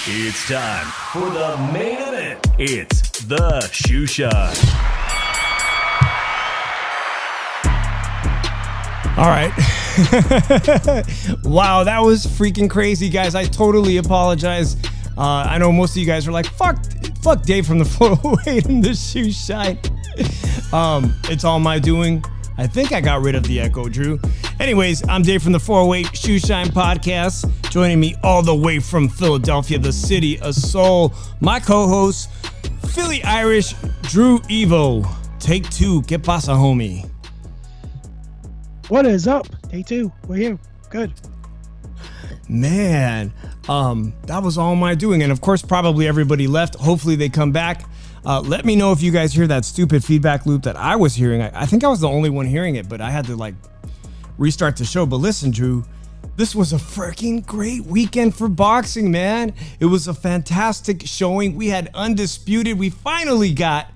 It's time for the main event. It's the Shoe Shine. All right. Wow, that was freaking crazy, guys. I totally apologize. I know most of you guys are like, fuck Dave from the 408 in the Shoe Shine. It's all my doing. I think I got rid of the echo, Drew. Anyways, I'm Dave from the 408 Shoe Shine Podcast. Joining me all the way from Philadelphia, the city of soul, my co-host, Philly Irish Drew Evo. Take two. ¿Qué pasa, homie? What is up? Day two. We're here. Good. Man, that was all my doing. And of course, probably everybody left. Hopefully they come back. Let me know if you guys hear that stupid feedback loop that I was hearing. I think I was the only one hearing it, but I had to restart the show. But listen, Drew, this was a freaking great weekend for boxing, man. It was a fantastic showing. We had Undisputed. We finally got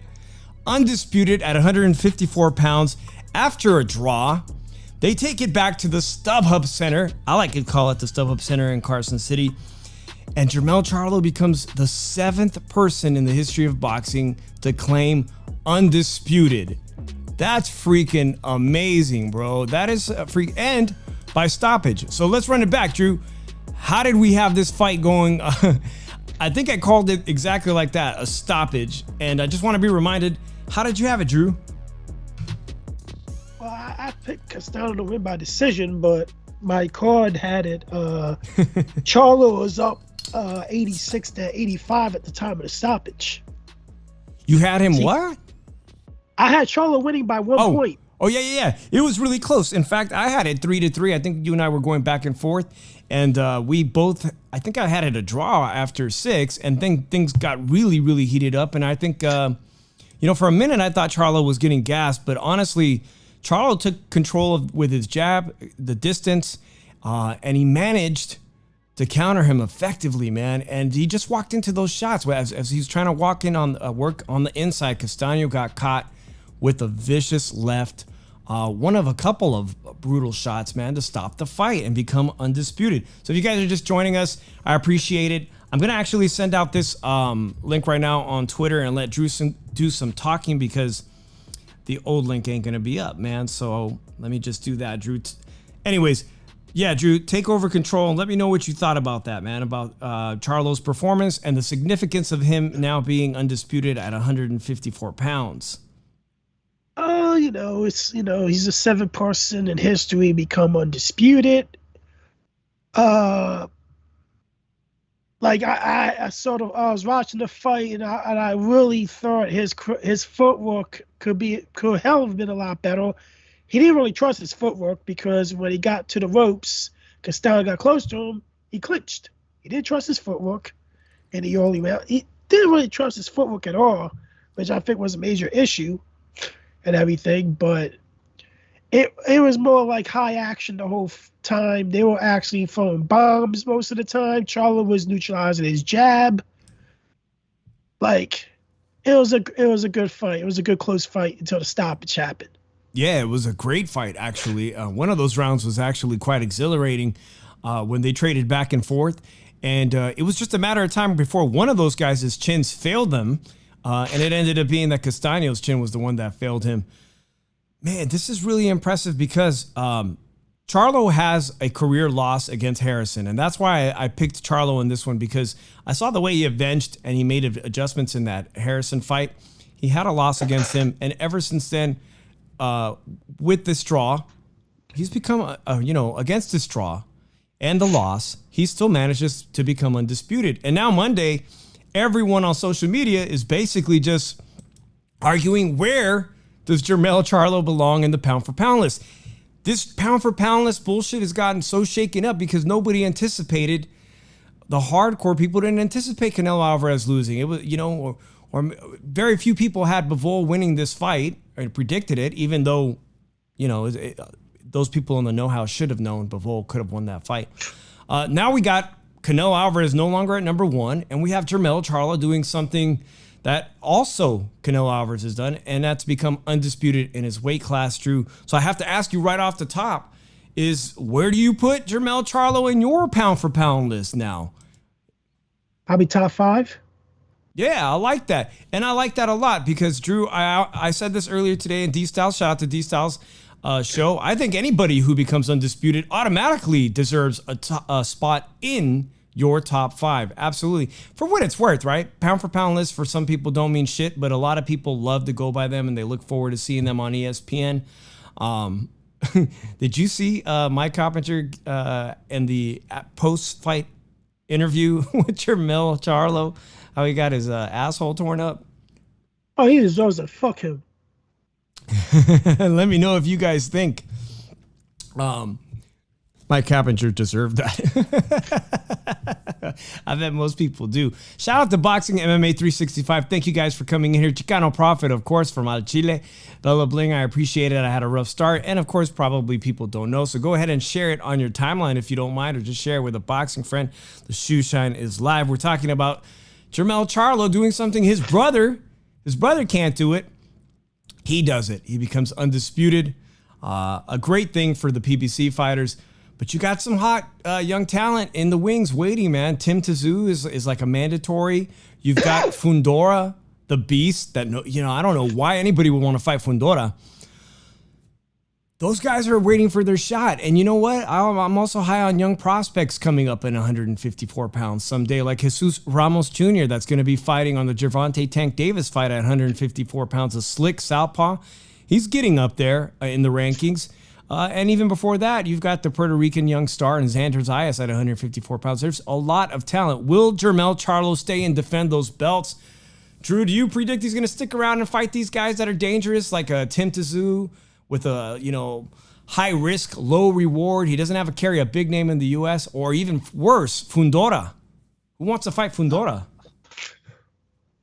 Undisputed at 154 pounds after a draw. They take it back to the StubHub Center. I like to call it the StubHub Center in Carson City. And Jermell Charlo becomes the 7th person in the history of boxing to claim undisputed. That's freaking amazing, bro. That is a freak, and by stoppage. So let's run it back, Drew. How did we have this fight going? I think I called it exactly like that, a stoppage. And I just want to be reminded, how did you have it, Drew? Well, I picked Canelo to win by decision, but my card had it. Charlo was up 86 to 85 at the time of the stoppage. You had him what? I had Charlo winning by 1 point. Oh, yeah. It was really close. In fact, I had it 3-3. I think you and I were going back and forth. And we both, I think I had it a draw after 6. And then things got really, really heated up. And I think, for a minute, I thought Charlo was getting gassed. But honestly, Charlo took control with his jab, the distance, and he managed to counter him effectively, man. And he just walked into those shots. As he was trying to walk in on work on the inside, Castaño got caught with a vicious left. One of a couple of brutal shots, man, to stop the fight and become undisputed. So if you guys are just joining us, I appreciate it. I'm going to actually send out this link right now on Twitter and let Drew do some talking because the old link ain't going to be up, man. So let me just do that, Drew. Anyways, yeah, Drew, take over control and let me know what you thought about that, man, about Charlo's performance and the significance of him now being undisputed at 154 pounds. He's the 7th person in history become undisputed. I was watching the fight and I really thought his footwork could hell have been a lot better. He didn't really trust his footwork because when he got to the ropes, Castaño got close to him, he clinched. He didn't trust his footwork, and he didn't really trust his footwork at all, which I think was a major issue and everything. But it was more like high action the whole time. They were actually throwing bombs most of the time. Charlo was neutralizing his jab. It was a good fight. It was a good close fight until the stoppage happened. Yeah, it was a great fight, actually. One of those rounds was actually quite exhilarating when they traded back and forth. And it was just a matter of time before one of those guys' chins failed them. And it ended up being that Castaño's chin was the one that failed him. Man, this is really impressive because Charlo has a career loss against Harrison. And that's why I picked Charlo in this one, because I saw the way he avenged and he made adjustments in that Harrison fight. He had a loss against him. And ever since then, with this draw, he's become, against this draw and the loss, he still manages to become undisputed. And now Monday, everyone on social media is basically just arguing, where does Jermell Charlo belong in the pound for pound list? This pound for pound list bullshit has gotten so shaken up because nobody anticipated, the hardcore people didn't anticipate Canelo Alvarez losing. It was, or very few people had Bivol winning this fight and predicted it, even though, those people in the know-how should have known Bivol could have won that fight. Now we got Canelo Alvarez no longer at number 1, and we have Jermell Charlo doing something that also Canelo Alvarez has done, and that's become undisputed in his weight class, Drew. So I have to ask you right off the top, where do you put Jermell Charlo in your pound for pound list now? I'll be top 5. Yeah, I like that. And I like that a lot because, Drew, I said this earlier today in D-Styles. Shout out to D-Styles show. I think anybody who becomes undisputed automatically deserves a spot in your top 5. Absolutely. For what it's worth, right? Pound for pound list for some people don't mean shit, but a lot of people love to go by them and they look forward to seeing them on ESPN. Did you see Mike Coppinger in the post-fight interview with Jermell Charlo? How he got his asshole torn up? Oh, he deserves it. Fuck him. Let me know if you guys think Mike Coppinger deserved that. I bet most people do. Shout out to Boxing MMA 365. Thank you guys for coming in here. Chicano Prophet, of course, from Al Chile. Bella Bling, I appreciate it. I had a rough start. And, of course, probably people don't know. So go ahead and share it on your timeline if you don't mind, or just share it with a boxing friend. The Shoe Shine is live. We're talking about Jermell Charlo doing something his brother can't do it. He does it. He becomes undisputed. A great thing for the PBC fighters. But you got some hot young talent in the wings waiting, man. Tim Tszyu is like a mandatory. You've got Fundora, the beast. That I don't know why anybody would want to fight Fundora. Those guys are waiting for their shot. And you know what? I'm also high on young prospects coming up in 154 pounds someday, like Jesus Ramos Jr. that's going to be fighting on the Gervonta Tank Davis fight at 154 pounds. A slick southpaw. He's getting up there in the rankings. And even before that, you've got the Puerto Rican young star and Xander Zayas at 154 pounds. There's a lot of talent. Will Jermell Charlo stay and defend those belts? Drew, do you predict he's going to stick around and fight these guys that are dangerous, like Tim Tszyu, with a high risk, low reward? He doesn't carry a big name in the U.S., or even worse, Fundora. Who wants to fight Fundora?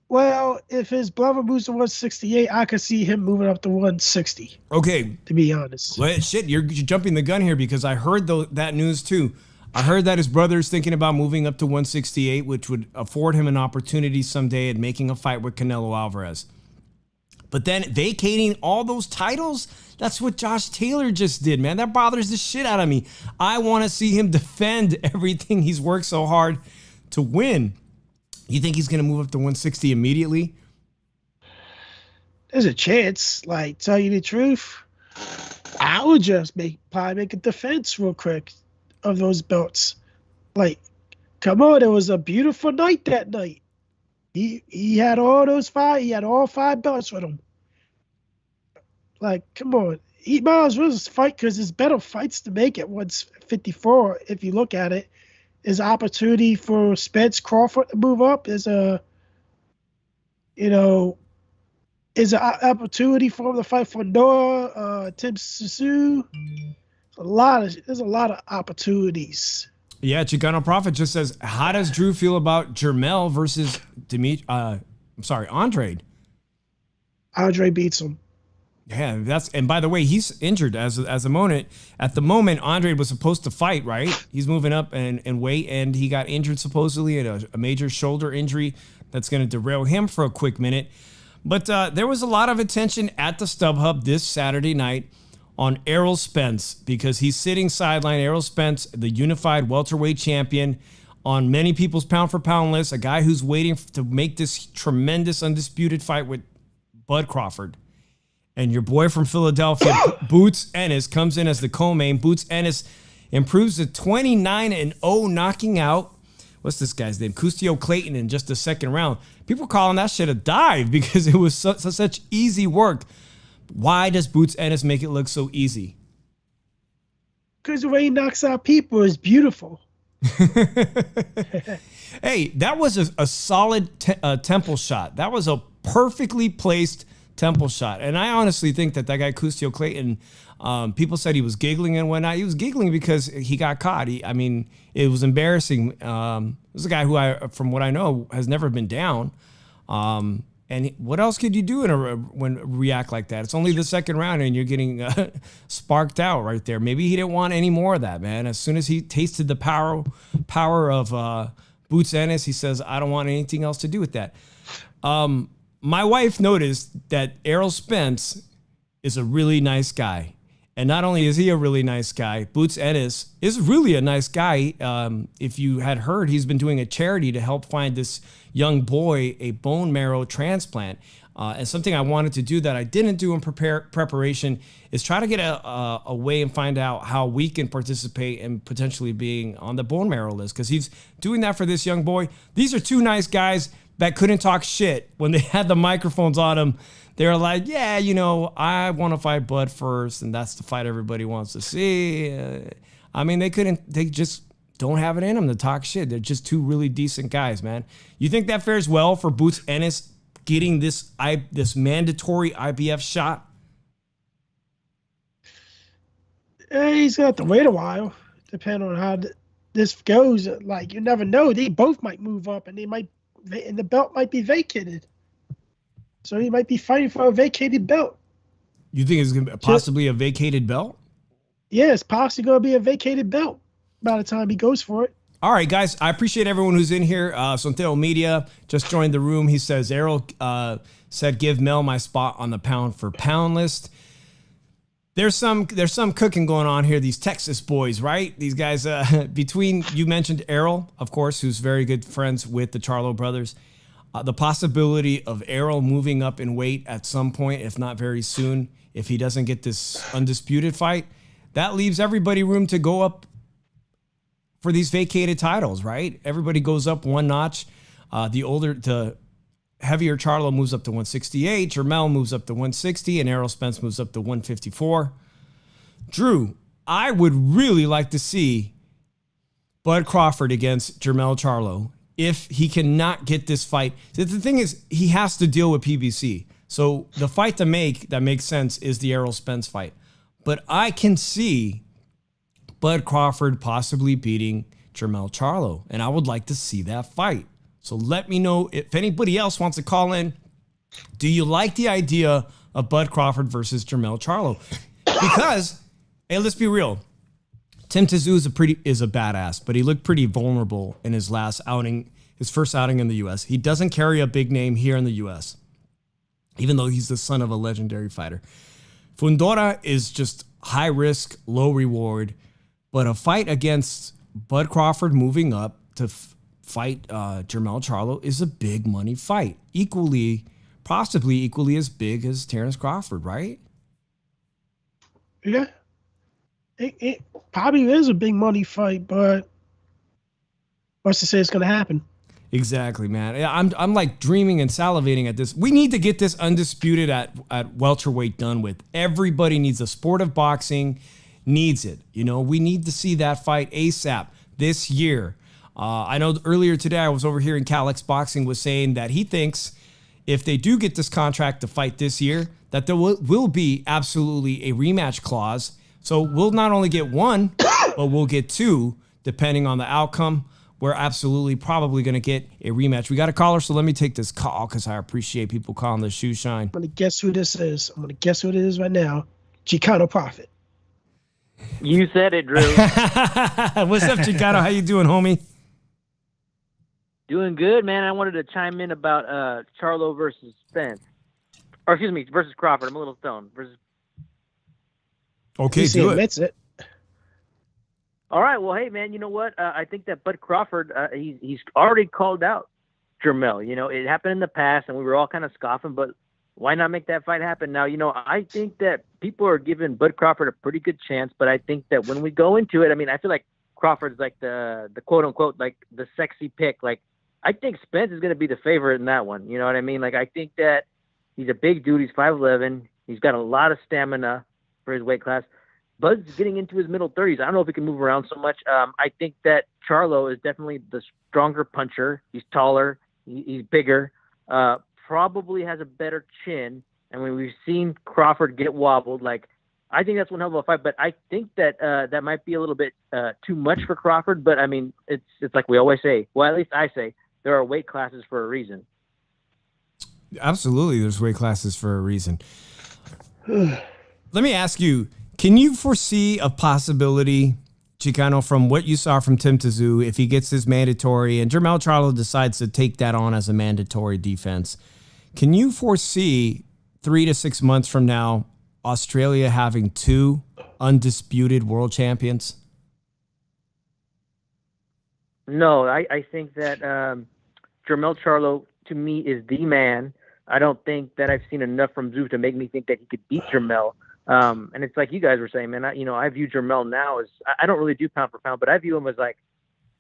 Well, if his brother moves to 168, I could see him moving up to 160. Okay. To be honest. Well, shit, you're jumping the gun here because I heard that news too. I heard that his brother's thinking about moving up to 168, which would afford him an opportunity someday at making a fight with Canelo Alvarez. But then vacating all those titles, that's what Josh Taylor just did, man. That bothers the shit out of me. I want to see him defend everything he's worked so hard to win. You think he's going to move up to 160 immediately? There's a chance. Like, tell you the truth, I would just probably make a defense real quick of those belts. Like, come on, it was a beautiful night that night. He had all those 5. He had all 5 belts with him. Like, come on. He might as well just fight because there's better fights to make at 154 if you look at it. Is an opportunity for Spence Crawford to move up. Is an opportunity for him to fight for Noah, Tim Tszyu. There's a lot of opportunities. Yeah, Chicano Prophet just says, how does Drew feel about Jermell versus Andre? Andre beats him. Yeah, and by the way, he's injured at the moment. At the moment, Andre was supposed to fight, right? He's moving up and weight, and he got injured supposedly at a major shoulder injury that's going to derail him for a quick minute. But there was a lot of attention at the StubHub this Saturday night on Errol Spence because he's sitting sideline. Errol Spence, the unified welterweight champion, on many people's pound-for-pound list, a guy who's waiting to make this tremendous undisputed fight with Bud Crawford. And your boy from Philadelphia, Boots Ennis, comes in as the co-main. Boots Ennis improves to 29-0, knocking out, what's this guy's name? Custio Clayton in just the second round. People calling that shit a dive because it was such easy work. Why does Boots Ennis make it look so easy? Because the way he knocks out people is beautiful. Hey, that was a solid temple shot. That was a perfectly placed temple shot. And I honestly think that guy, Custio Clayton, people said he was giggling and whatnot. He was giggling because he got caught. It was embarrassing. This is a guy who, from what I know, has never been down. And what else could you do when react like that? It's only the second round and you're getting sparked out right there. Maybe he didn't want any more of that, man. As soon as he tasted the power of Boots Ennis, he says, I don't want anything else to do with that. My wife noticed that Errol Spence is a really nice guy. And not only is he a really nice guy, Boots Ennis is really a nice guy. If you had heard, he's been doing a charity to help find this young boy a bone marrow transplant. And something I wanted to do that I didn't do in preparation is try to get a way and find out how we can participate in potentially being on the bone marrow list, because he's doing that for this young boy. These are two nice guys that couldn't talk shit when they had the microphones on them. They were like, yeah, I want to fight Bud first, and that's the fight everybody wants to see. They just don't have it in them to talk shit. They're just two really decent guys, man. You think that fares well for Boots Ennis getting this mandatory IBF shot? He's going to have to wait a while, depending on how this goes. Like, you never know. They both might move up, and the belt might be vacated. So he might be fighting for a vacated belt. You think it's going to be possibly a vacated belt? Yeah, it's possibly going to be a vacated belt by the time he goes for it. All right, guys, I appreciate everyone who's in here. Sonteo Media just joined the room. He says, Errol said, give Mel my spot on the pound for pound list. There's some cooking going on here. These Texas boys, right? These guys, between, you mentioned Errol, of course, who's very good friends with the Charlo brothers. The possibility of Errol moving up in weight at some point, if not very soon, if he doesn't get this undisputed fight, that leaves everybody room to go up for these vacated titles, right? Everybody goes up one notch. The heavier Charlo moves up to 168, Jermell moves up to 160, and Errol Spence moves up to 154. Drew, I would really like to see Bud Crawford against Jermell Charlo. If he cannot get this fight, the thing is, he has to deal with PBC. So the fight to make that makes sense is the Errol Spence fight. But I can see Bud Crawford possibly beating Jermell Charlo, and I would like to see that fight. So let me know if anybody else wants to call in. Do you like the idea of Bud Crawford versus Jermell Charlo? Because, hey, let's be real. Tim Tszyu is a badass, but he looked pretty vulnerable in his last outing, his first outing in the U.S. He doesn't carry a big name here in the U.S., even though he's the son of a legendary fighter. Fundora is just high risk, low reward, but a fight against Bud Crawford moving up to fight Jermell Charlo is a big money fight. Possibly equally as big as Terrence Crawford, right? Yeah. It probably is a big money fight, but what's to say it's going to happen? Exactly, man. I'm like dreaming and salivating at this. We need to get this undisputed at welterweight done with. Everybody needs the sport of boxing, needs it. We need to see that fight ASAP this year. I know earlier today I was over here in Calex Boxing was saying that he thinks if they do get this contract to fight this year, that there will be absolutely a rematch clause. So we'll not only get one, but we'll get two, depending on the outcome. We're absolutely probably going to get a rematch. We got a caller, so let me take this call because I appreciate people calling the shoe shine. I'm going to guess who this is. I'm going to guess who it is right now. Chicano Prophet. You said it, Drew. What's up, Chicano? How you doing, homie? Doing good, man. I wanted to chime in about Charlo versus Spence. Or excuse me, versus Crawford. I'm a little stoned. Okay, do it. Admits it. All right. Well, hey, man, you know what? I think that Bud Crawford, he's already called out Jermell. It happened in the past, and we were all kind of scoffing, but why not make that fight happen? Now, I think that people are giving Bud Crawford a pretty good chance, but I think that when we go into it, I feel like Crawford's like the quote-unquote, like the sexy pick. Like, I think Spence is going to be the favorite in that one. You know what I mean? Like, I think that he's a big dude. He's 5'11". He's got a lot of stamina for his weight class. Bud's getting into his middle 30s. I don't know if he can move around so much. I think that Charlo is definitely the stronger puncher. He's taller. He's bigger. Probably has a better chin. And when we've seen Crawford get wobbled, like, I think that's one hell of a fight. But I think that that might be a little bit too much for Crawford. But, it's like we always say. Well, at least I say, there are weight classes for a reason. Absolutely, there's weight classes for a reason. Let me ask you, can you foresee a possibility, Chicano, from what you saw from Tim Tszyu, if he gets his mandatory and Jermell Charlo decides to take that on as a mandatory defense, can you foresee 3 to 6 months from now, Australia having 2 undisputed world champions? No, I think that Jermell Charlo, to me, is the man. I don't think that I've seen enough from Zoo to make me think that he could beat Jermell. And it's like you guys were saying, man, I view Jermell now as, I don't really do pound for pound, but I view him as like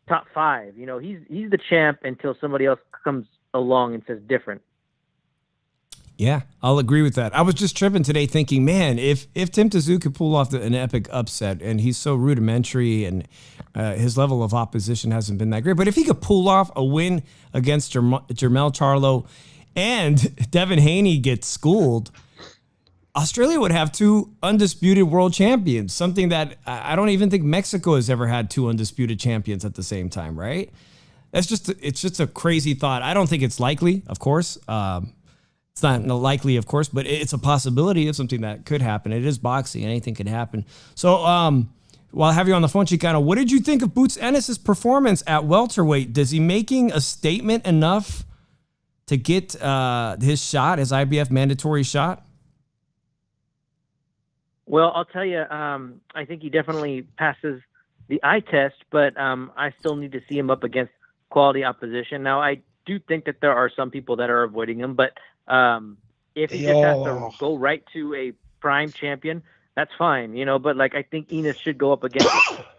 top 5. He's the champ until somebody else comes along and says different. Yeah, I'll agree with that. I was just tripping today thinking, man, if Tim Tszyu could pull off an epic upset, and he's so rudimentary and his level of opposition hasn't been that great, but if he could pull off a win against Jermell Charlo and Devin Haney gets schooled, Australia would have 2 undisputed world champions, something that I don't even think Mexico has ever had 2 undisputed champions at the same time, right? It's just a crazy thought. I don't think it's likely, of course. It's not likely, of course, but it's a possibility of something that could happen. It is boxing. Anything can happen. So while I have you on the phone, Chicano, what did you think of Boots Ennis' performance at welterweight? Is he making a statement enough to get his shot, his IBF mandatory shot? Well, I'll tell you, I think he definitely passes the eye test, but I still need to see him up against quality opposition. Now, I do think that there are some people that are avoiding him, but if he just has to go right to a prime champion, that's fine, but like, I think Enos should go up against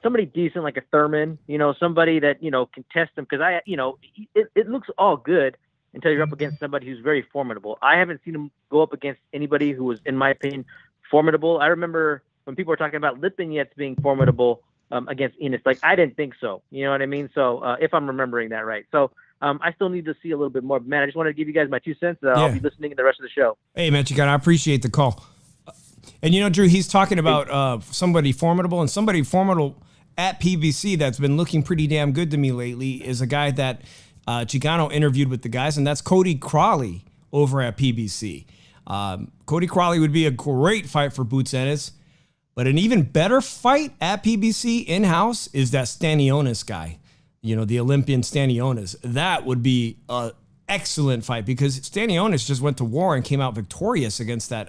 somebody decent, like a Thurman, somebody that, can test him. Cause it looks all good until you're up against somebody who's very formidable. I haven't seen him go up against anybody who was, in my opinion, formidable. I remember when people were talking about Lipinets being formidable against Enos, like, I didn't think so. You know what I mean? So if I'm remembering that right. So I still need to see a little bit more. Man, I just wanted to give you guys my 2 cents. I'll be listening to the rest of the show. Hey, man, Chicano, I appreciate the call. And, Drew, he's talking about somebody formidable, and somebody formidable at PBC that's been looking pretty damn good to me lately is a guy that Chicano interviewed with the guys, and that's Cody Crawley over at PBC. Cody Crawley would be a great fight for Boots Ennis, but an even better fight at PBC in-house is that Stanionis guy. The Olympian Stanionis. That would be an excellent fight because Stanionis just went to war and came out victorious against that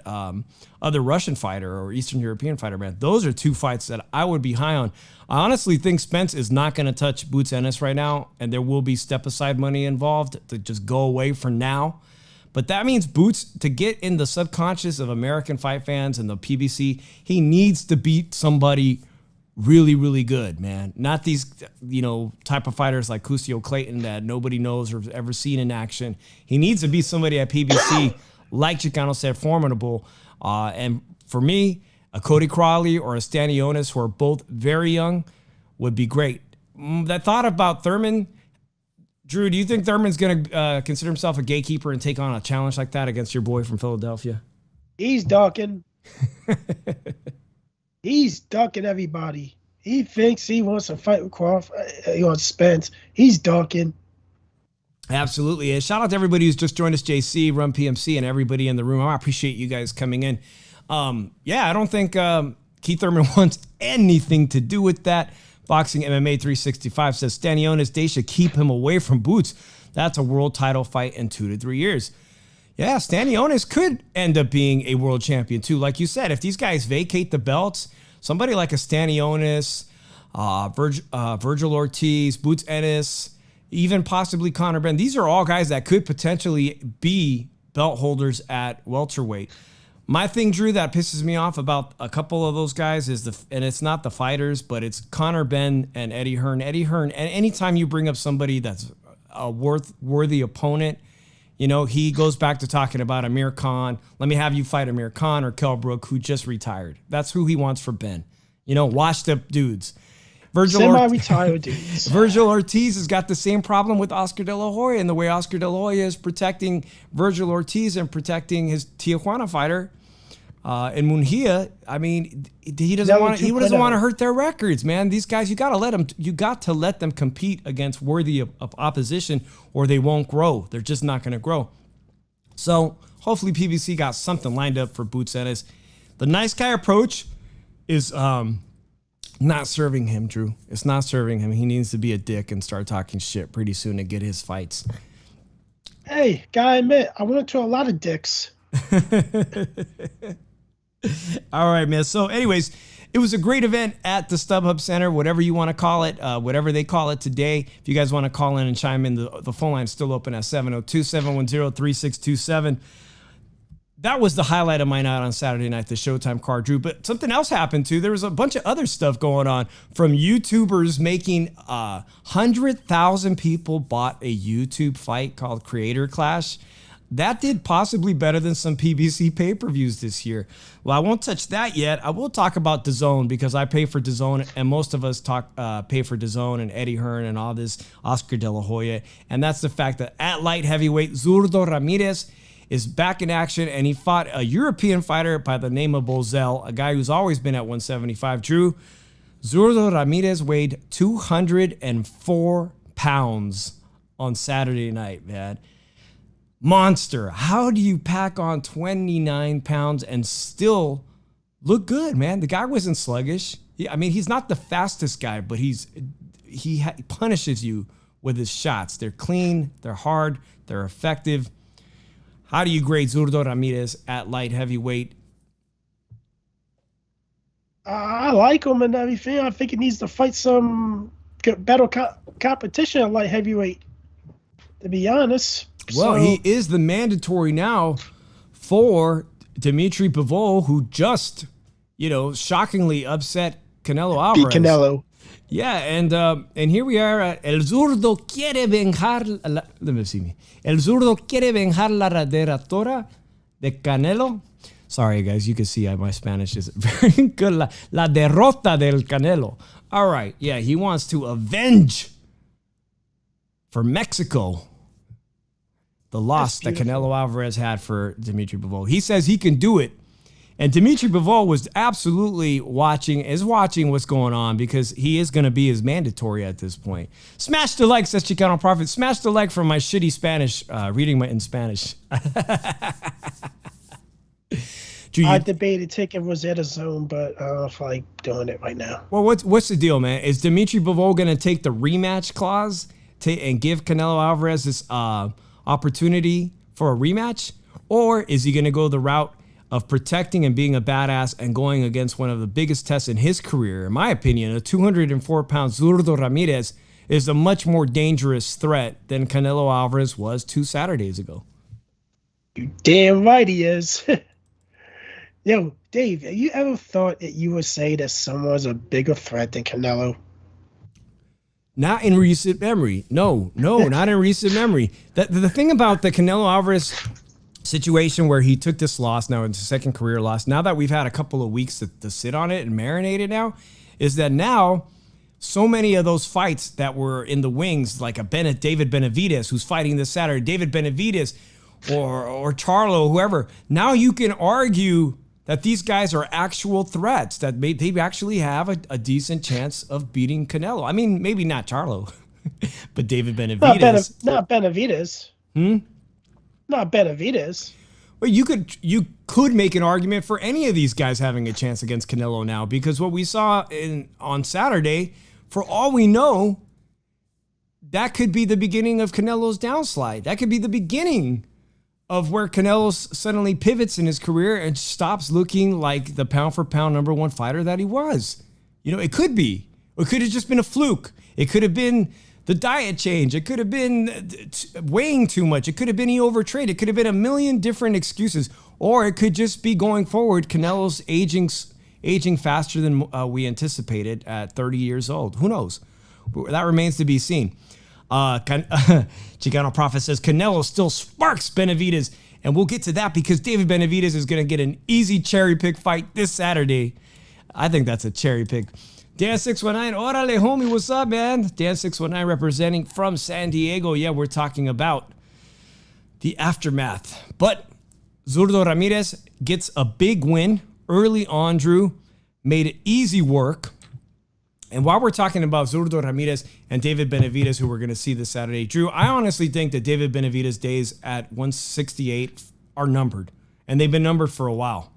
other Russian fighter or Eastern European fighter, man. Those are 2 fights that I would be high on. I honestly think Spence is not going to touch Boots Ennis right now, and there will be step-aside money involved to just go away for now. But that means Boots, to get in the subconscious of American fight fans and the PBC, he needs to beat somebody really, really good, man. Not these, type of fighters like Cusio Clayton that nobody knows or has ever seen in action. He needs to be somebody at PBC, like Chicano said, formidable. And for me, a Cody Crawley or a Stanionis, who are both very young, would be great. That thought about Thurman, Drew, do you think Thurman's going to consider himself a gatekeeper and take on a challenge like that against your boy from Philadelphia? He's ducking. He's ducking everybody. He thinks he wants to fight with Crawford. He wants Spence. He's ducking. Absolutely. And shout out to everybody who's just joined us, JC, Run PMC, and everybody in the room. I appreciate you guys coming in. I don't think Keith Thurman wants anything to do with that. Boxing MMA 365 says Stanionis, they should keep him away from Boots. That's a world title fight in 2 to 3 years. Yeah, Stanionis could end up being a world champion too. Like you said, if these guys vacate the belts, somebody like a Stanionis, Virgil Ortiz, Boots Ennis, even possibly Conor Benn, these are all guys that could potentially be belt holders at welterweight. My thing, Drew, that pisses me off about a couple of those guys is and it's not the fighters, but it's Conor Benn and Eddie Hearn. Eddie Hearn, and anytime you bring up somebody that's a worthy opponent, he goes back to talking about Amir Khan. Let me have you fight Amir Khan or Kell Brook, who just retired. That's who he wants for Ben. Washed up dudes. Semi-retired dudes. Virgil Ortiz has got the same problem with Oscar De La Hoya, and the way Oscar De La Hoya is protecting Virgil Ortiz and protecting his Tijuana fighter in Munguia. I mean, he doesn't want to hurt their records, man. These guys, you got to let them compete against worthy of opposition, or they won't grow. They're just not going to grow. So hopefully PBC got something lined up for Boots Ennis. The nice guy approach is not serving him, Drew. It's not serving him. He needs to be a dick and start talking shit pretty soon to get his fights. Hey, gotta admit, I went to a lot of dicks. All right, man. So anyways, It was a great event at the StubHub Center, whatever you want to call it, whatever they call it today. If you guys want to call in and chime in, the phone line is still open at 702-710-3627. That was the highlight of my night on Saturday night, the Showtime card, Drew. But something else happened too. There was a bunch of other stuff going on, from YouTubers making 100,000 people bought a YouTube fight called Creator Clash. That did possibly better than some PBC pay-per-views this year. Well, I won't touch that yet. I will talk about DAZN because I pay for DAZN, and most of us pay for DAZN and Eddie Hearn and all this, Oscar De La Hoya. And that's the fact that at light heavyweight, Zurdo Ramirez is back in action, and he fought a European fighter by the name of Bozel, a guy who's always been at 175. Drew, Zurdo Ramirez weighed 204 pounds on Saturday night, man. Monster. How do you pack on 29 pounds and still look good, man? The guy wasn't sluggish. He's not the fastest guy, but he punishes you with his shots. They're clean, they're hard, they're effective. How do you grade Zurdo Ramirez at light heavyweight? I like him and everything. I think he needs to fight some better competition at light heavyweight, to be honest. Well, he is the mandatory now for Dimitri Bivol, who just, shockingly upset Canelo Alvarez. Beat Canelo. Yeah, and here we are at El Zurdo quiere vengar El Zurdo quiere vengar la derrota de Canelo. Sorry, guys, you can see my Spanish is very good. La derrota del Canelo. All right, yeah, he wants to avenge for Mexico the loss that Canelo Alvarez had for Dimitri Bivol. He says he can do it. And Dimitri Bivol was absolutely watching what's going on, because he is going to be his mandatory at this point. Smash the like, says Chicano Prophet. Smash the like for my shitty Spanish, reading in Spanish. I debated taking Rosetta Zone, but I don't know if I like doing it right now. Well, what's the deal, man? Is Dimitri Bivol going to take the rematch clause and give Canelo Alvarez this opportunity for a rematch? Or is he going to go the route of protecting and being a badass and going against one of the biggest tests in his career? In my opinion, a 204-pound Zurdo Ramirez is a much more dangerous threat than Canelo Alvarez was 2 Saturdays ago. You damn right he is. Yo, Dave, have you ever thought that you would say that someone's a bigger threat than Canelo? Not in recent memory. No, not in recent memory. The thing about the Canelo Alvarez situation, where he took this loss, now it's a second career loss, now that we've had a couple of weeks to sit on it and marinate it now, is that now so many of those fights that were in the wings, like David Benavidez, who's fighting this Saturday, David Benavidez or Charlo, whoever, now you can argue that these guys are actual threats, that they actually have a decent chance of beating Canelo. I mean, maybe not Charlo, but David Benavidez. Not Benavidez. Not Benavidez. Well, you could make an argument for any of these guys having a chance against Canelo now, because what we saw on Saturday, for all we know, that could be the beginning of Canelo's downslide. That could be the beginning of where Canelo suddenly pivots in his career and stops looking like the pound-for-pound #1 fighter that he was. It could be. It could have just been a fluke. It could have been the diet change. It could have been weighing too much. It could have been he overtrained. It could have been a million different excuses. Or it could just be, going forward, Canelo's aging faster than we anticipated at 30 years old. Who knows? That remains to be seen. Chicano Prophet says Canelo still sparks Benavidez, and we'll get to that because David Benavidez is going to get an easy cherry pick fight this Saturday. I think that's a cherry pick. Dan619, orale homie, what's up, man? Dan619 representing from San Diego. Yeah, we're talking about the aftermath. But Zurdo Ramirez gets a big win early on, Drew. Made it easy work. And while we're talking about Zurdo Ramirez and David Benavidez, who we're going to see this Saturday, Drew, I honestly think that David Benavidez' days at 168 are numbered. And they've been numbered for a while.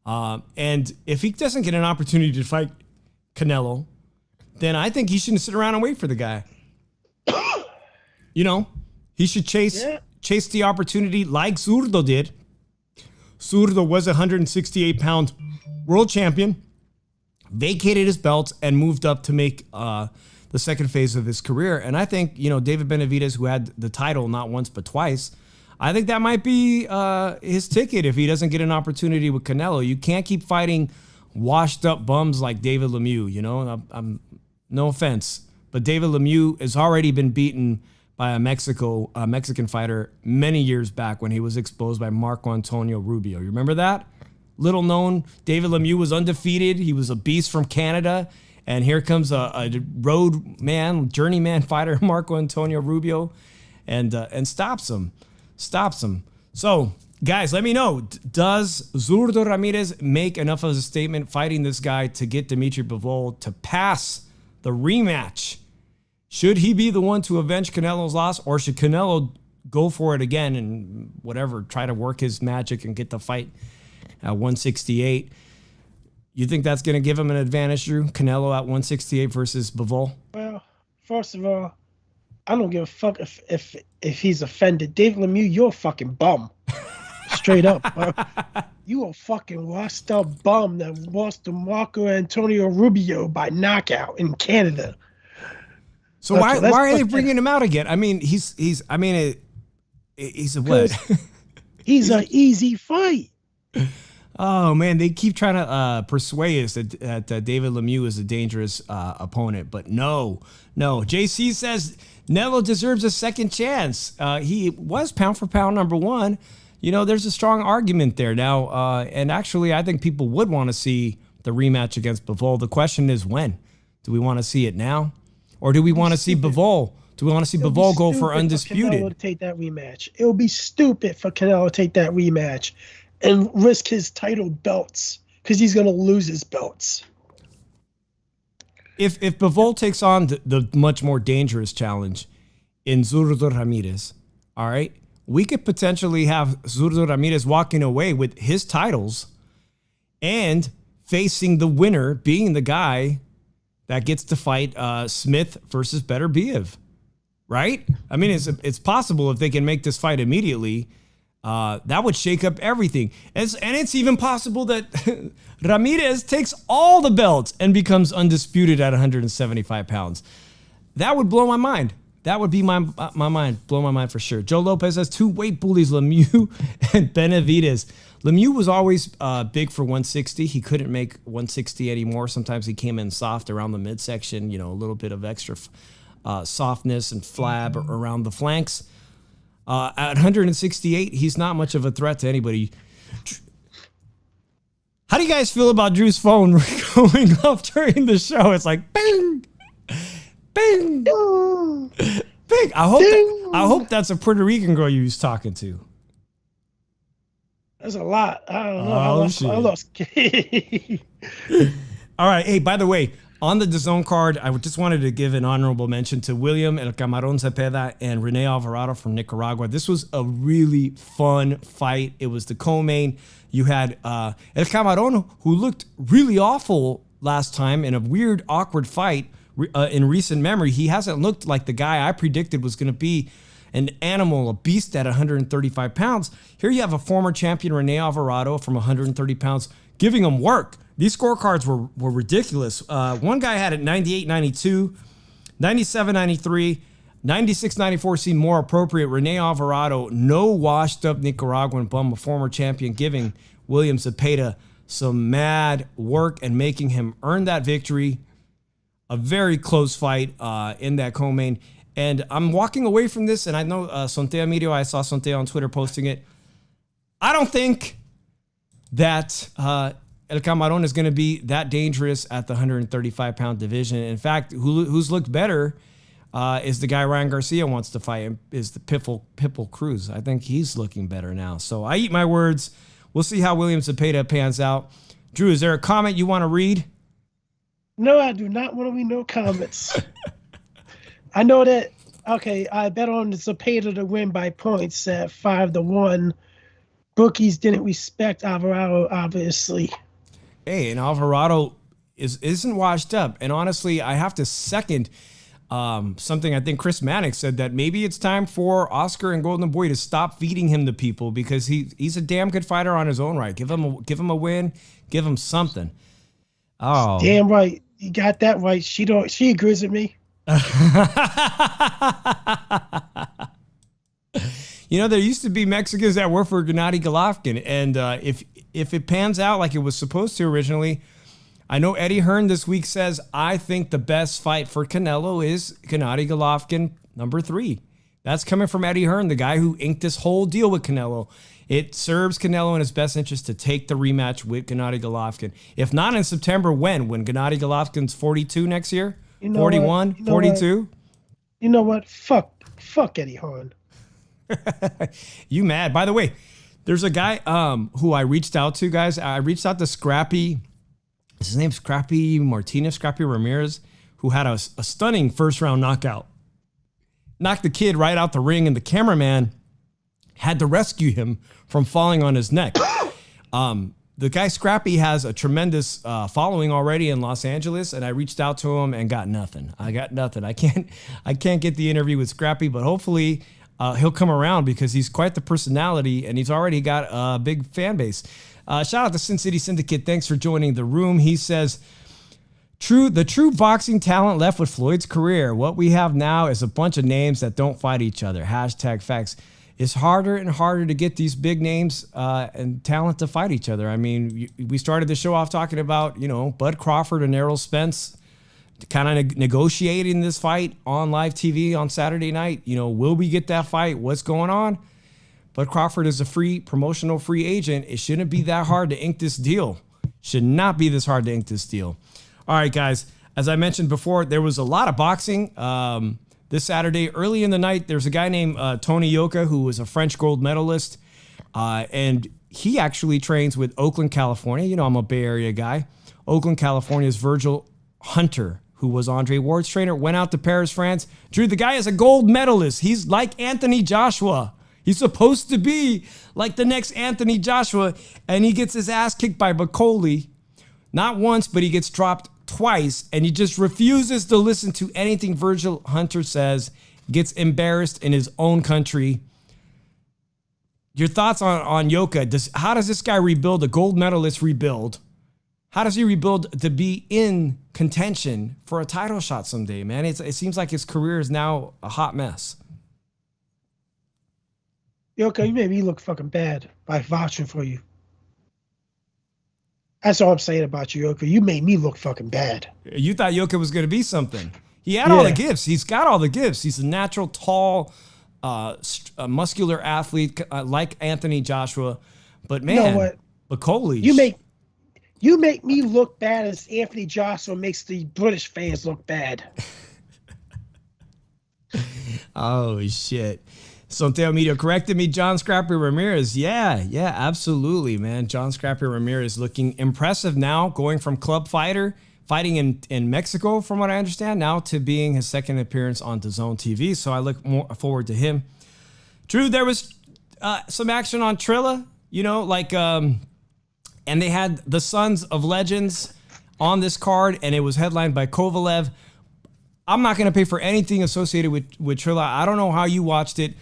And if he doesn't get an opportunity to fight Canelo, then I think he shouldn't sit around and wait for the guy. He should chase the opportunity like Zurdo did. Zurdo was a 168-pound world champion. vacated his belts, and moved up to make the second phase of his career. And I think, David Benavidez, who had the title not once but twice, I think that might be his ticket if he doesn't get an opportunity with Canelo. You can't keep fighting washed up bums like David Lemieux. I'm no offense, but David Lemieux has already been beaten by a Mexican fighter many years back when he was exposed by Marco Antonio Rubio. You remember that? Little known, David Lemieux was undefeated. He was a beast from Canada. And here comes a road man, journeyman fighter, Marco Antonio Rubio, and stops him. So, guys, let me know. Does Zurdo Ramirez make enough of a statement fighting this guy to get Dimitri Bivol to pass the rematch? Should he be the one to avenge Canelo's loss, or should Canelo go for it again and try to work his magic and get the fight at 168? You think that's going to give him an advantage, Drew? Canelo at 168 versus Bivol? Well, first of all, I don't give a fuck if he's offended. David Lemieux, you're a fucking bum. Straight up. You a fucking washed up bum that lost to Marco Antonio Rubio by knockout in Canada. So why are they bringing him out again? I mean, he's a what? He's an easy fight. Oh man, they keep trying to persuade us that David Lemieux is a dangerous opponent, but no. JC says Canelo deserves a second chance. He was pound for pound number one. There's a strong argument there now, and actually, I think people would want to see the rematch against Bivol. The question is when. Do we want to see it now? Or do we want to see Bivol? Do we want to see Bivol go for undisputed? Canelo to take that rematch. It would be stupid for Canelo to take that rematch and risk his title belts because he's going to lose his belts. If Bivol takes on the much more dangerous challenge in Zurdo Ramirez, all right, we could potentially have Zurdo Ramirez walking away with his titles and facing the winner being the guy that gets to fight Smith versus Beterbiev, right? I mean, it's possible if they can make this fight immediately. That would shake up everything. And it's even possible that Ramirez takes all the belts and becomes undisputed at 175 pounds. That would blow my mind. That would be my mind, blow my mind for sure. Joe Lopez has two weight bullies, Lemieux and Benavidez. Lemieux was always big for 160. He couldn't make 160 anymore. Sometimes he came in soft around the midsection, a little bit of extra softness and flab around the flanks. At 168, he's not much of a threat to anybody. How do you guys feel about Drew's phone going off during the show? It's like, bing, bing, bing. I hope that's a Puerto Rican girl you was talking to. That's a lot. I don't know. I lost. All right. Hey, by the way, on the DAZN card, I just wanted to give an honorable mention to William El Camarón Cepeda and Rene Alvarado from Nicaragua. This was a really fun fight. It was the co-main. You had El Camarón, who looked really awful last time in a weird, awkward fight in recent memory. He hasn't looked like the guy I predicted was going to be an animal, a beast at 135 pounds. Here you have a former champion, Rene Alvarado, from 130 pounds, giving him work. These scorecards were ridiculous. One guy had it 98-92, 97-93, 96-94 seemed more appropriate. Rene Alvarado, no washed-up Nicaraguan bum, a former champion, giving William Cepeda some mad work and making him earn that victory. A very close fight in that co-main. And I'm walking away from this, and I know Sonte Emilio, I saw Sonte on Twitter posting it. I don't think that El Camarón is going to be that dangerous at the 135-pound division. In fact, who's looked better is the guy Ryan Garcia wants to fight, is the Pitbull Cruz. I think he's looking better now. So I eat my words. We'll see how William Cepeda pans out. Drew, is there a comment you want to read? No, I do not want to read no comments. I know that, okay, I bet on Cepeda to win by points at 5-1. Bookies didn't respect Alvarado, obviously. Hey, and Alvarado isn't washed up. And honestly, I have to second something I think Chris Mannix said, that maybe it's time for Oscar and Golden Boy to stop feeding him to people, because he's a damn good fighter on his own right. Give him a win, give him something. Oh, Damn right. You got that right. She agrees with me. You know, there used to be Mexicans that worked for Gennady Golovkin, and if it pans out like it was supposed to originally, I know Eddie Hearn this week says, I think the best fight for Canelo is Gennady Golovkin #3. That's coming from Eddie Hearn, the guy who inked this whole deal with Canelo. It serves Canelo in his best interest to take the rematch with Gennady Golovkin. If not in September, when? When Gennady Golovkin's 42 next year? 41? 42? You know what? Fuck Eddie Hearn. You mad? By the way, there's a guy who I reached out to, guys. I reached out to Scrappy. His name's Scrappy Ramirez, who had a stunning first-round knockout. Knocked the kid right out the ring, and the cameraman had to rescue him from falling on his neck. The guy Scrappy has a tremendous following already in Los Angeles, and I reached out to him and got nothing. I can't get the interview with Scrappy, but hopefully he'll come around because he's quite the personality, and he's already got a big fan base. Shout out to Sin City Syndicate. Thanks for joining the room. He says, the true boxing talent left with Floyd's career. What we have now is a bunch of names that don't fight each other. #facts. It's harder and harder to get these big names and talent to fight each other. I mean, we started the show off talking about, Bud Crawford and Errol Spence kind of negotiating this fight on live TV on Saturday night. Will we get that fight? What's going on? Bud Crawford is a promotional free agent. It shouldn't be that hard to ink this deal. Should not be this hard to ink this deal. All right, guys. As I mentioned before, there was a lot of boxing this Saturday. Early in the night, there's a guy named Tony Yoka, who was a French gold medalist. And he actually trains with Oakland, California. I'm a Bay Area guy. Oakland, California's Virgil Hunter, who was Andre Ward's trainer, went out to Paris, France. Drew, the guy is a gold medalist. He's like Anthony Joshua. He's supposed to be like the next Anthony Joshua, and he gets his ass kicked by Bacate. Not once, but he gets dropped twice, and he just refuses to listen to anything Virgil Hunter says, gets embarrassed in his own country. Your thoughts on Yoka? How does this guy rebuild, a gold medalist rebuild? How does he rebuild to be in contention for a title shot someday, man? It seems like his career is now a hot mess. Yoka, you made me look fucking bad by vouching for you. That's all I'm saying about you, Yoka. You made me look fucking bad. You thought Yoka was going to be something. He had all the gifts. He's got all the gifts. He's a natural, tall, muscular athlete like Anthony Joshua. But man, you know what? Bacate. You make me look bad as Anthony Joshua makes the British fans look bad. Oh, shit. Sonteo Media corrected me. John Scrappy Ramirez. Yeah, absolutely, man. John Scrappy Ramirez looking impressive now, going from club fighter, fighting in Mexico, from what I understand, now to being his second appearance on DAZN TV. So I look more forward to him. Drew, there was some action on Trilla, and they had the Sons of Legends on this card, and it was headlined by Kovalev. I'm not going to pay for anything associated with Trilla. I don't know how you watched it.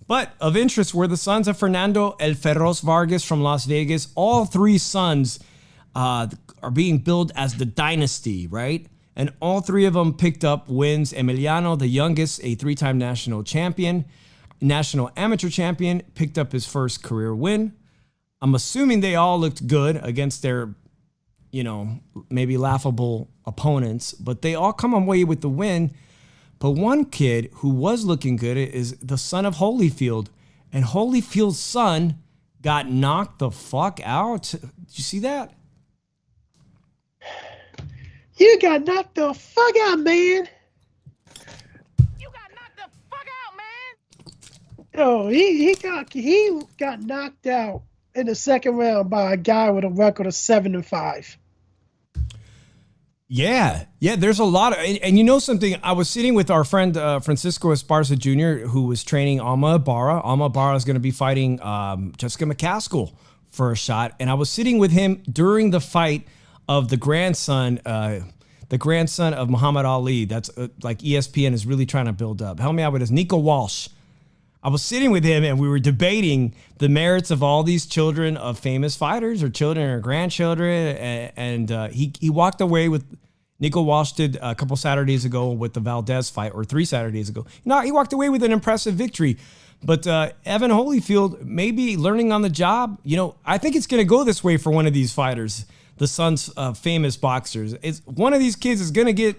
But of interest were the sons of Fernando El Ferros Vargas from Las Vegas. All three sons are being billed as the dynasty, right? And all three of them picked up wins. Emiliano, the youngest, a three-time national amateur champion, picked up his first career win. I'm assuming they all looked good against their, maybe laughable opponents, but they all come away with the win. But one kid who was looking good is the son of Holyfield. And Holyfield's son got knocked the fuck out. Did you see that? You got knocked the fuck out, man. You got knocked the fuck out, man. Oh, he got knocked out in the second round by a guy with a record of 7-5. Yeah, there's a lot of, and you know something, I was sitting with our friend Francisco Esparza Jr., who was training Alma Ibarra. Alma Ibarra is going to be fighting Jessica McCaskill for a shot, and I was sitting with him during the fight of the grandson of Muhammad Ali. That's like ESPN is really trying to build up. Help me out with this. Nico Walsh. I was sitting with him and we were debating the merits of all these children of famous fighters or children or grandchildren. And he walked away with, Nico Walsh did a couple Saturdays ago with the Valdez fight, or 3 Saturdays ago. No, he walked away with an impressive victory. But Evan Holyfield, maybe learning on the job, I think it's going to go this way for one of these fighters, the sons of famous boxers. It's one of these kids is going to get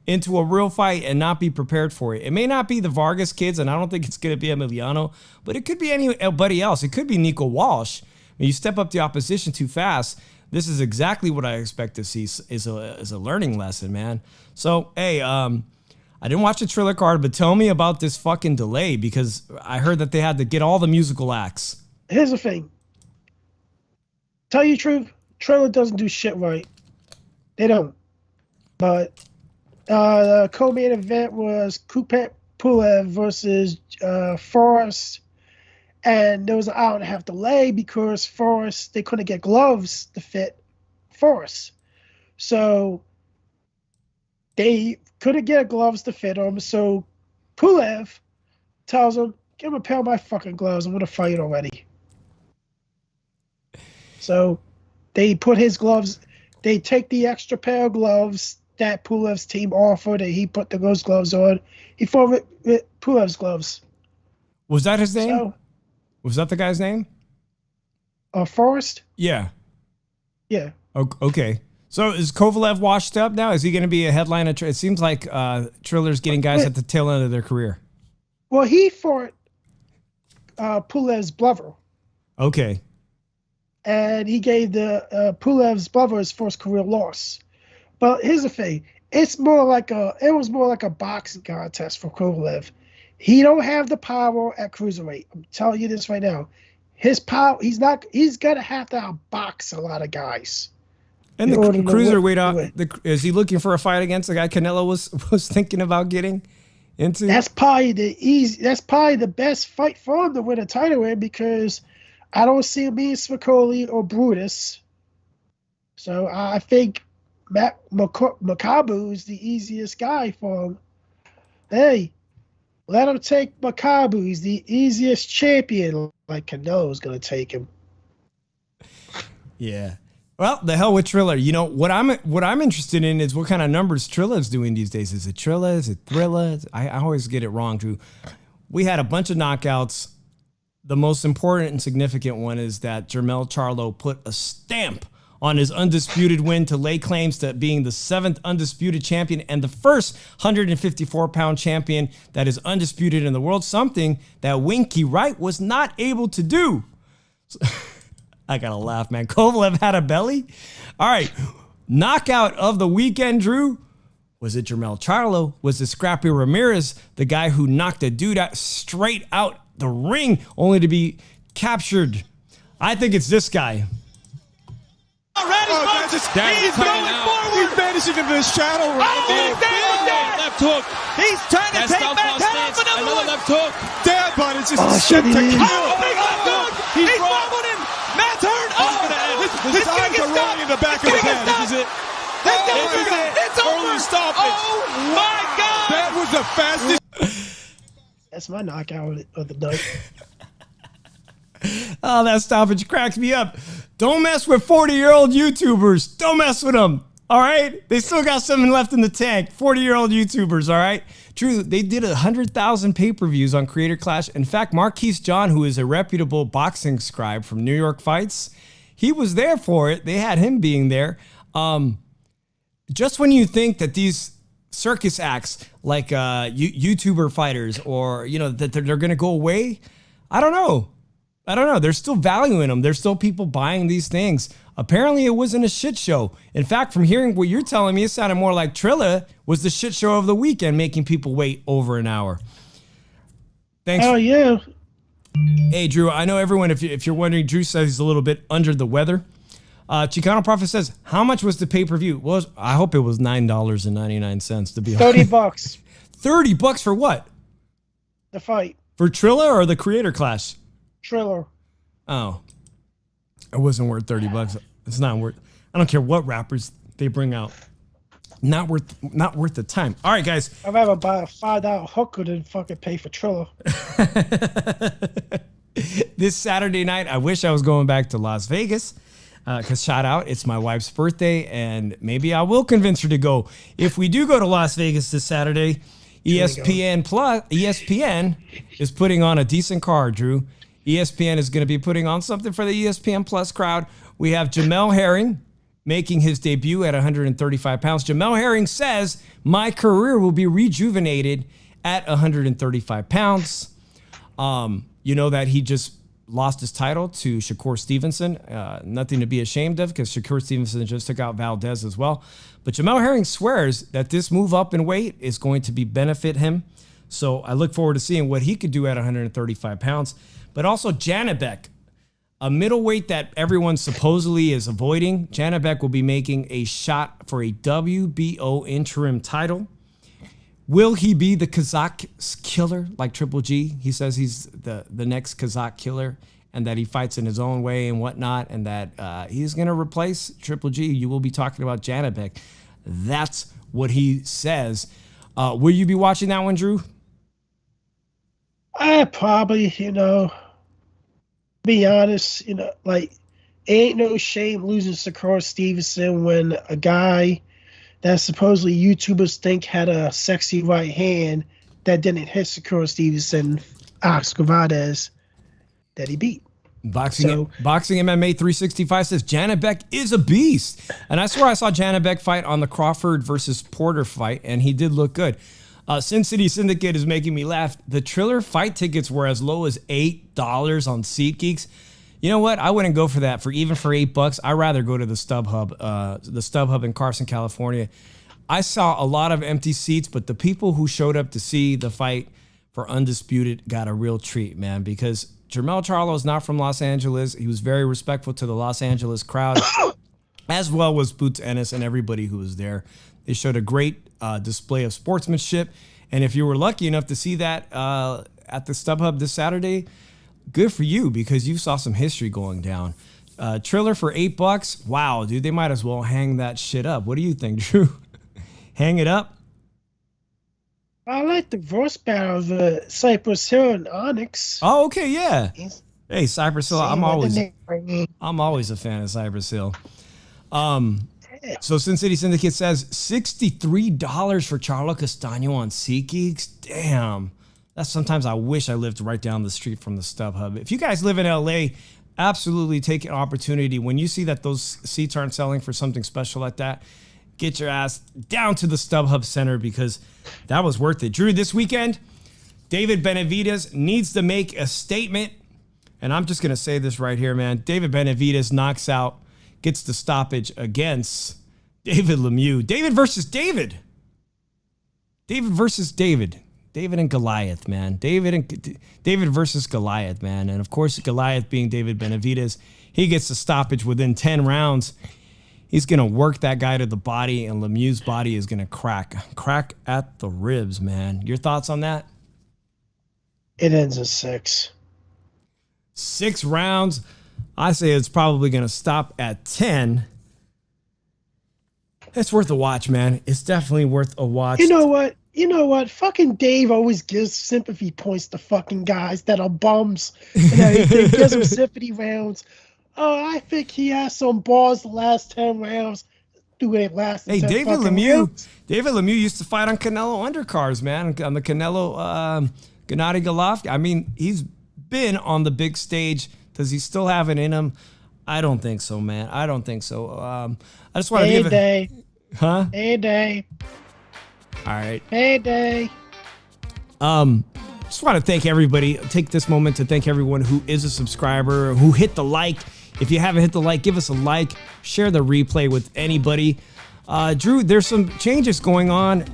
into a real fight and not be prepared for it. It may not be the Vargas kids, and I don't think it's going to be Emiliano, but it could be anybody else. It could be Nico Walsh. When you step up the opposition too fast, this is exactly what I expect to see is a learning lesson, man. So, hey, I didn't watch the Triller card, but tell me about this fucking delay, because I heard that they had to get all the musical acts. Here's the thing. Tell you the truth, Triller doesn't do shit right. They don't. But the co-main event was Kupet Pulev versus Forrest. And there was an hour and a half delay because Forrest, they couldn't get gloves to fit Forrest. So they couldn't get gloves to fit him. So Pulev tells him, give him a pair of my fucking gloves. I'm going to fight already. So they put his gloves, they take the extra pair of gloves that Pulev's team offered, and he put those gloves on. He fought with Pulev's gloves. Was that his name? So, was that the guy's name? Forrest? Yeah. Yeah. Okay. So is Kovalev washed up now? Is he going to be a headliner? It seems like Triller's getting guys at the tail end of their career. Well, he fought Pulev's brother. Okay. And he gave the Pulev's brother his first career loss. But here's the thing. It was more like a boxing contest for Kovalev. He don't have the power at cruiserweight. I'm telling you this right now. His power, he's gonna have to outbox a lot of guys. And the cruiserweight, is he looking for a fight against the guy Canelo was thinking about getting into? That's probably the best fight for him to win a title in, because I don't see him being Spicoli or Brutus. So I think Matt Makabu is the easiest guy for him. Hey, let him take Makabu. He's the easiest champion. Like Canelo's going to take him. Yeah. Well, the hell with Triller. You know what I'm interested in is what kind of numbers Trilla's doing these days. Is it Trilla? Is it Thrilla? I always get it wrong, Drew. We had a bunch of knockouts. The most important and significant one is that Jermell Charlo put a stamp on his undisputed win to lay claims to being the 7th undisputed champion and the first 154-pound champion that is undisputed in the world, something that Winky Wright was not able to do. I gotta laugh, man. Kovalev had a belly? All right. Knockout of the weekend, Drew. Was it Jermell Charlo? Was it Scrappy Ramirez, the guy who knocked a dude out straight out the ring only to be captured? I think it's this guy. Already, he's going forward. He's vanishing into this shadow. Left hook. He's trying to take Matt down for another left hook. Dad, but it's just shit to kill. He's wobbling him. Matt's hurt. His eyes are rolling in the back of his head. This is it. It's over. Stoppage. Oh my God. That was the fastest. That's my knockout of the night. Oh, that stoppage cracks me up. Don't mess with 40-year-old YouTubers. Don't mess with them. All right? They still got something left in the tank. 40-year-old YouTubers, all right? True, they did 100,000 pay-per-views on Creator Clash. In fact, Marquise John, who is a reputable boxing scribe from New York Fights, he was there for it. They had him being there. Just when you think that these circus acts like YouTuber fighters or, that they're going to go away, I don't know. There's still value in them. There's still people buying these things. Apparently, it wasn't a shit show. In fact, from hearing what you're telling me, it sounded more like Trilla was the shit show of the weekend, making people wait over an hour. Thanks. Oh, yeah. Hey, Drew, I know everyone, if you're wondering, Drew says he's a little bit under the weather. Chicano Prophet says, how much was the pay-per-view? Well, I hope it was $9.99 to be $30. $30 for what? The fight. For Trilla or the Creator Clash? Triller. Oh, it wasn't worth $30. It's not worth. I don't care what rappers they bring out. not worth the time. All right, guys. I'd rather buy a $5 hooker than fucking pay for Triller. This Saturday night, I wish I was going back to Las Vegas. Because shout out, it's my wife's birthday, and maybe I will convince her to go. If we do go to Las Vegas this Saturday, ESPN is putting on a decent card, Drew. ESPN is going to be putting on something for the ESPN Plus crowd. We have Jermell Herring making his debut at 135 pounds. Jermell Herring says, my career will be rejuvenated at 135 pounds. You know that he just lost his title to Shakur Stevenson. Nothing to be ashamed of because Shakur Stevenson just took out Valdez as well. But Jermell Herring swears that this move up in weight is going to benefit him. So I look forward to seeing what he could do at 135 pounds. But also Janibek, a middleweight that everyone supposedly is avoiding. Janibek will be making a shot for a WBO interim title. Will he be the Kazakh killer like Triple G? He says he's the next Kazakh killer and that he fights in his own way and whatnot, and that he's going to replace Triple G. You will be talking about Janibek. That's what he says. Will you be watching that one, Drew? I probably, be honest, like, ain't no shame losing Shakur Stevenson when a guy that supposedly YouTubers think had a sexy right hand that didn't hit Shakur Stevenson, Oscar Valdez, that he beat. Boxing MMA 365 says Janibek is a beast. And I swear I saw Janibek fight on the Crawford versus Porter fight, and he did look good. Sin City Syndicate is making me laugh. The Triller fight tickets were as low as $8 on SeatGeeks. You know what? I wouldn't go for that even for $8. I'd rather go to the StubHub in Carson, California. I saw a lot of empty seats, but the people who showed up to see the fight for Undisputed got a real treat, man, because Jermell Charlo is not from Los Angeles. He was very respectful to the Los Angeles crowd, as well was Boots Ennis and everybody who was there. They showed a great display of sportsmanship. And if you were lucky enough to see that at the StubHub this Saturday, good for you, because you saw some history going down. Triller for $8. Wow, dude, they might as well hang that shit up. What do you think, Drew? Hang it up? I like the verse battle of Cypress Hill and Onyx. Oh, okay, yeah. Hey, Cypress Hill, I'm always a fan of Cypress Hill. So Sin City Syndicate says $63 for Charlo Castaño on SeatGeeks. Damn. Sometimes I wish I lived right down the street from the StubHub. If you guys live in LA, absolutely take an opportunity. When you see that those seats aren't selling for something special like that, get your ass down to the StubHub Center, because that was worth it. Drew, this weekend, David Benavidez needs to make a statement. And I'm just going to say this right here, man. David Benavidez knocks out, gets the stoppage against David Lemieux. David versus David. David versus David. David and Goliath, man. David versus Goliath, man. And of course, Goliath being David Benavidez, he gets the stoppage within 10 rounds. He's going to work that guy to the body, and Lemieux's body is going to crack at the ribs, man. Your thoughts on that? It ends in 6. 6 rounds. I say it's probably going to stop at 10. It's worth a watch, man. It's definitely worth a watch. You know what? Fucking Dave always gives sympathy points to fucking guys that are bums and everything. Gives them sympathy rounds. Oh, I think he has some balls the last 10 rounds. Do it last. Hey, David Lemieux used to fight on Canelo undercards, man. On the Canelo Gennady Golovkin. I mean, he's been on the big stage. Does he still have it in him? I don't think so, man. I don't think so. I just want to give it. Huh? Heyday. All right. Heyday. Just want to thank everybody. Take this moment to thank everyone who is a subscriber, who hit the like. If you haven't hit the like, give us a like. Share the replay with anybody. Drew, there's some changes going on.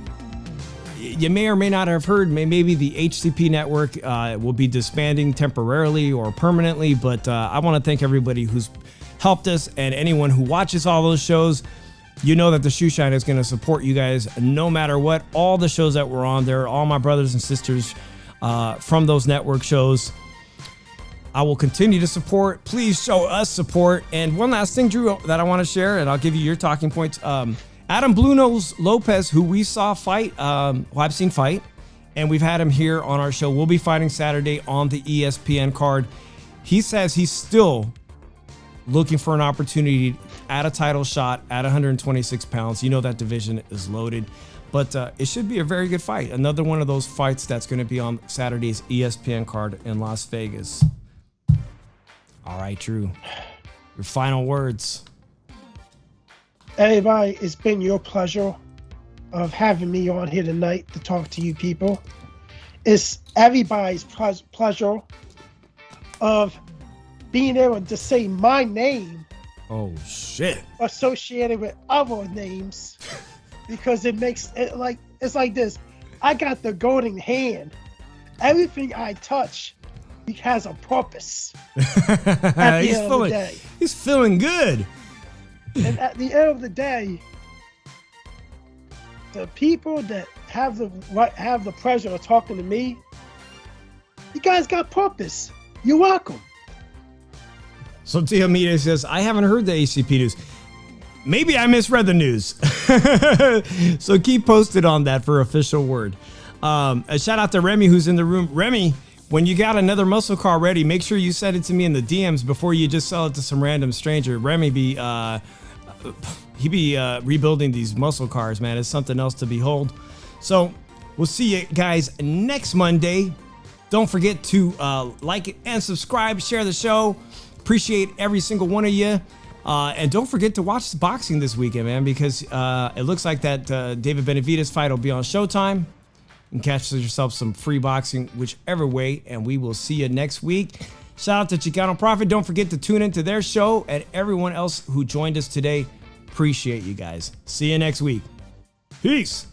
You may or may not have heard, maybe the HCP network will be disbanding temporarily or permanently, but I want to thank everybody who's helped us, and anyone who watches all those shows. You know that the Shoe Shine is going to support you guys no matter what. All the shows that we're on, they're all my brothers and sisters from those network shows. I will continue to support. Please show us support. And one last thing, Drew, that I want to share, and I'll give you your talking points. Adam Blue Nose Lopez, who we saw fight, who I've seen fight, and we've had him here on our show. We'll be fighting Saturday on the ESPN card. He says he's still looking for an opportunity at a title shot at 126 pounds. You know that division is loaded, but it should be a very good fight. Another one of those fights that's going to be on Saturday's ESPN card in Las Vegas. All right, Drew, your final words. Everybody, it's been your pleasure of having me on here tonight to talk to you people. It's everybody's pleasure of being able to say my name. Oh, shit. Associated with other names because it makes it like, it's like this. I got the golden hand. Everything I touch has a purpose. At the end of the day. He's feeling good. And at the end of the day, the people that have the pleasure of talking to me, you guys got purpose. You're welcome. So Tia Media says, I haven't heard the ACP news. Maybe I misread the news. So keep posted on that for official word. A shout out to Remy, who's in the room. Remy, when you got another muscle car ready, make sure you send it to me in the DMs before you just sell it to some random stranger. Remy he be rebuilding these muscle cars, man. It's something else to behold. So we'll see you guys next Monday. Don't forget to like it and subscribe, share the show. Appreciate every single one of you. And don't forget to watch boxing this weekend, man, because it looks like that David Benavidez fight will be on Showtime. And catch yourself some free boxing, whichever way. And we will see you next week. Shout out to Chicano Prophet. Don't forget to tune into their show and everyone else who joined us today. Appreciate you guys. See you next week. Peace.